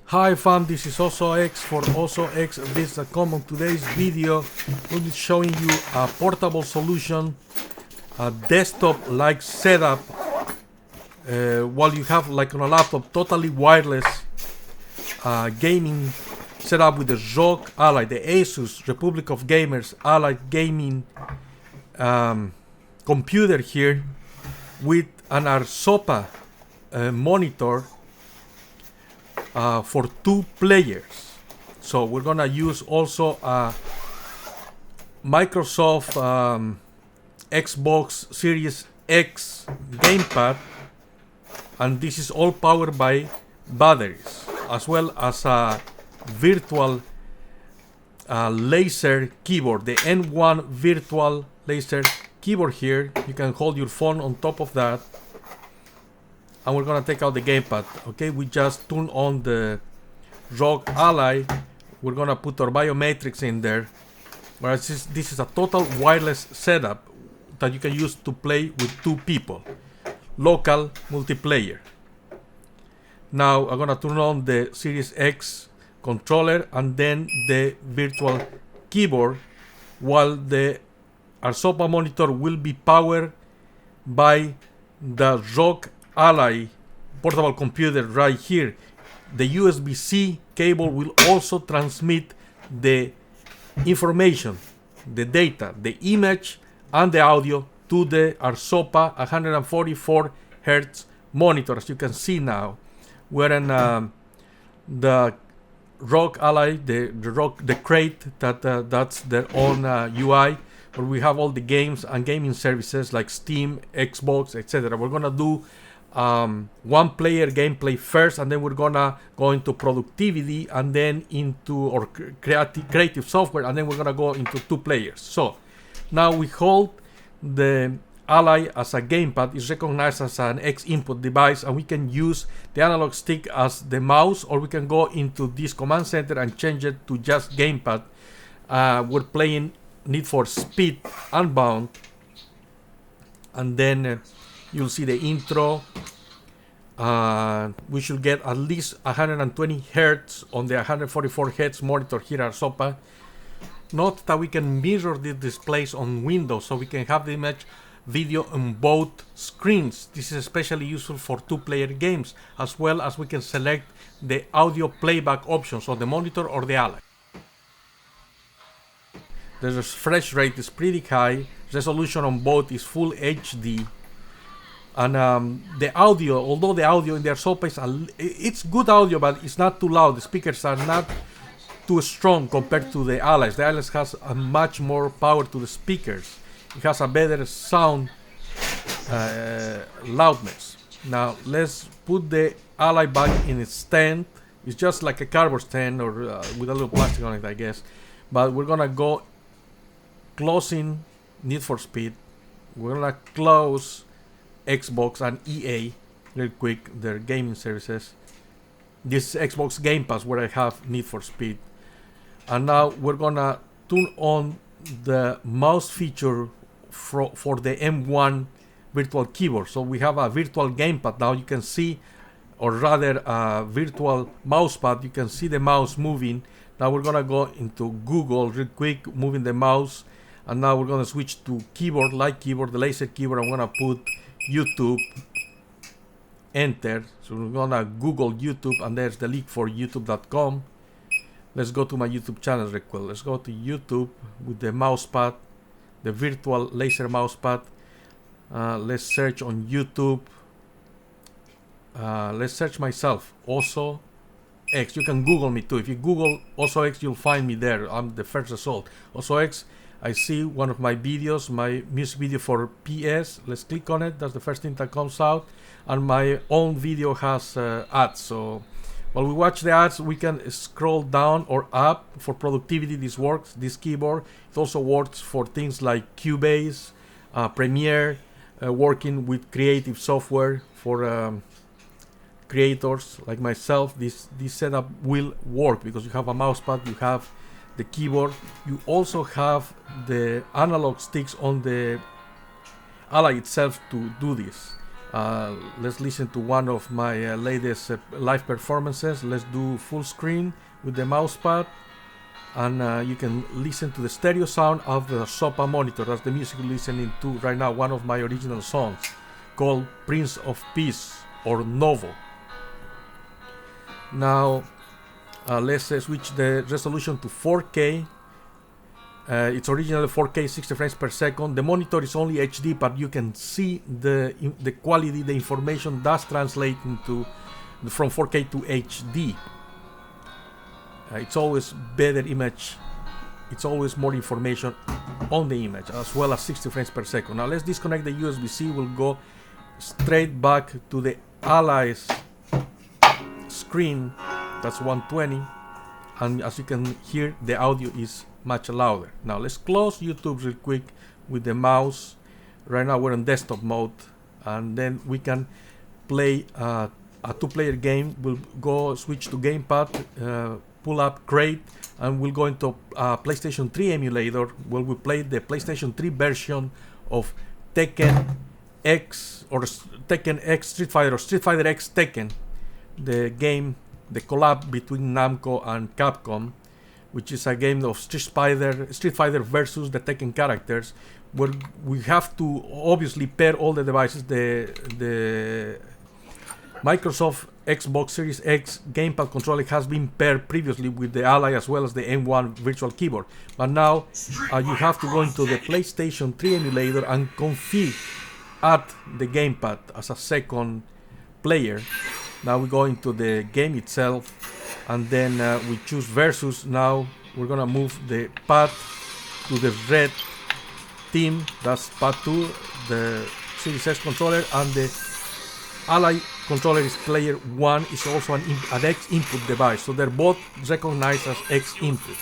Hi fam, this is ASUS for ASUSROGVids.com. On today's video, we'll be showing you a portable solution, a desktop-like setup, while you have like on a laptop, totally wireless gaming setup with the ROG Ally, the ASUS Republic of Gamers Ally gaming computer here with an Arzopa monitor for 2 players. So we're gonna use also a Microsoft Xbox Series X Gamepad, and this is all powered by batteries, as well as a virtual laser keyboard, the N1 virtual laser keyboard here. You can hold your phone on top of that, and we're gonna take out the gamepad. Okay, we just turn on the ROG Ally. We're gonna put our biometrics in there. Whereas this is a total wireless setup that you can use to play with 2 people, local multiplayer. Now I'm gonna turn on the Series X controller and then the virtual keyboard, while the Arzopa monitor will be powered by the ROG Ally portable computer right here. The USB-C cable will also transmit the information, the data, the image and the audio to the Arzopa 144 Hz monitor. As you can see now, we're in the ROG Ally, the crate that's their own UI, where we have all the games and gaming services like Steam, Xbox, etc. We're gonna do one player gameplay first, and then we're gonna go into productivity and then into or creative software, and then we're gonna go into 2 players. So now we hold the Ally as a gamepad. It's recognized as an X input device, and we can use the analog stick as the mouse, or we can go into this command center and change it to just gamepad. We're playing Need for Speed Unbound, and then you'll see the intro. We should get at least 120 Hz on the 144 Hz monitor here at Arzopa. Note that we can mirror the displays on Windows, so we can have the image video on both screens. This is especially useful for 2-player games, as well as we can select the audio playback options on the monitor or the Ally. The refresh rate is pretty high. Resolution on both is full HD. And the audio, although the audio in the Arzopa it's good audio, but it's not too loud. The speakers are not too strong compared to the Allies. The Allies has a much more power to the speakers. It has a better sound loudness. Now let's put the Ally back in its stand. It's just like a cardboard stand, or with a little plastic on it, I guess. But we're gonna go closing Need for Speed. We're gonna close Xbox and EA real quick, their gaming services. This is Xbox Game Pass, where I have Need for Speed. And now we're gonna turn on the mouse feature for the M1 virtual keyboard. So we have a virtual gamepad now. You can see, or rather a virtual mousepad. You can see the mouse moving. Now we're gonna go into Google real quick, moving the mouse, and now we're gonna switch to keyboard, the laser keyboard. I'm gonna put YouTube, enter. So we're gonna Google YouTube, and there's the link for youtube.com. Let's go to my YouTube channel real quick. Let's go to YouTube with the mousepad, the virtual laser mousepad. Let's search on YouTube. Let's search myself, ASUS X. You can Google me too. If you Google ASUS X, you'll find me there. I'm the first result. ASUS X. I see one of my videos, my music video for PS. Let's click on it. That's the first thing that comes out. And my own video has ads. So while we watch the ads, we can scroll down or up. For productivity, this works. This keyboard. It also works for things like Cubase, Premiere, working with creative software for creators like myself. This setup will work because you have a mousepad, you have the keyboard, you also have the analog sticks on the Ally itself to do this. Let's listen to one of my latest live performances. Let's do full screen with the mousepad, and you can listen to the stereo sound of the Arzopa monitor. That's the music we're listening to right now, one of my original songs called Prince of Peace or Novo. Now let's switch the resolution to 4K. It's originally 4K 60 frames per second. The monitor is only HD, but you can see the quality, the information does translate into from 4K to HD. It's always better image. It's always more information on the image, as well as 60 frames per second. Now let's disconnect the USB-C. We'll go straight back to the Ally's screen. That's 120, and as you can hear, the audio is much louder. Now let's close YouTube real quick with the mouse. Right now we're in desktop mode, and then we can play a two-player game. We'll go switch to Gamepad, pull up Crate, and we'll go into PlayStation 3 emulator where we play the PlayStation 3 version of Tekken X or Tekken X Street Fighter or Street Fighter X Tekken, the game, the collab between Namco and Capcom, which is a game of Street Fighter versus the Tekken characters, where we have to obviously pair all the devices. The Microsoft Xbox Series X gamepad controller has been paired previously with the Ally as well as the M1 virtual keyboard, but now you have to go into the PlayStation 3 emulator and add the gamepad as a second player. Now we go into the game itself, and then we choose versus. Now we're gonna move the pad to the red team. That's pad 2, the Series X controller, and the Ally controller is player 1, is also an X input device, so they're both recognized as X input.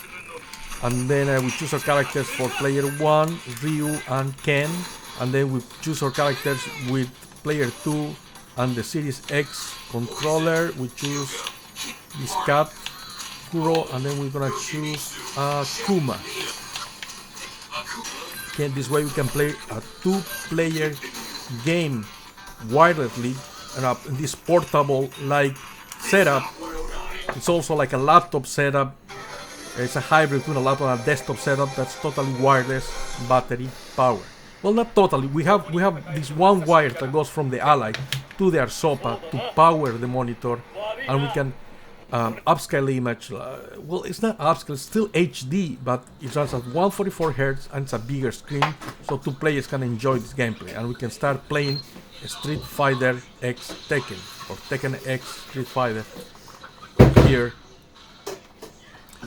And then we choose our characters for player 1, Ryu and Ken, and then we choose our characters with player 2 and the Series X controller. We choose this cat, Kuro, and then we're gonna choose Kuma. Okay, this way we can play a two-player game wirelessly in this portable like setup. It's also like a laptop setup. It's a hybrid between a laptop and a desktop setup that's totally wireless, battery power. Well, not totally. We have this one wire that goes from the Ally to the Arzopa to power the monitor, and we can upscale the image. Well, it's not upscale, it's still HD, but it runs at 144 Hz and it's a bigger screen, so two players can enjoy this gameplay, and we can start playing Street Fighter X Tekken or Tekken X Street Fighter here.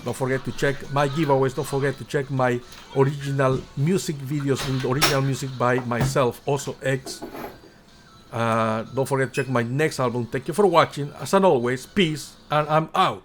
Don't forget to check my giveaways. Don't forget to check my original music videos with original music by myself, also X. Don't forget to check my next album. Thank you for watching. As always, peace, and I'm out.